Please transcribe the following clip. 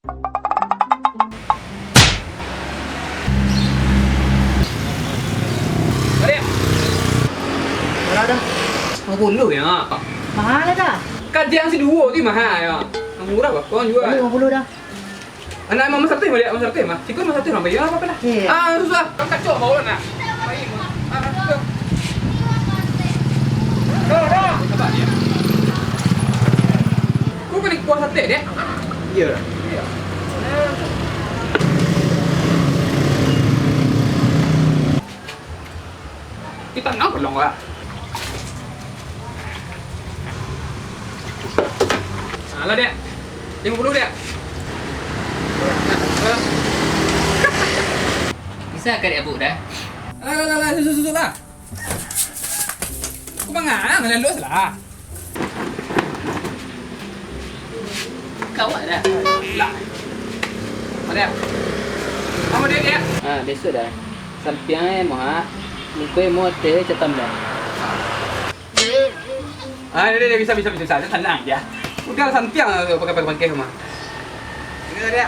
Balik. Berapa dah? 50 ya. Mahal dah. Kan dia yang si dua tu mahal ya. Yang murah apa? Kau jual. 50 dah. Anak emang masak teh balik masak teh mah. Cikgu masak teh orang bayar apa dah? Susah. Kau kacau bau nak. Baik. Dah. Coba dia. Kau kena kuah sate dia. Ya. Kita nak belum lah. Salah dia. 50 dia. Bisa ke dia, Bu, dah? Lah, susu lah. Kau mangang, lalu lah. Kau ada? Lah. Ada. Apa dia? Besok dah. Sampai mah, muka mau teh cetam dah. Dia bisa. Dia tenang dia. Udah sampai pakai semua. Ini dia.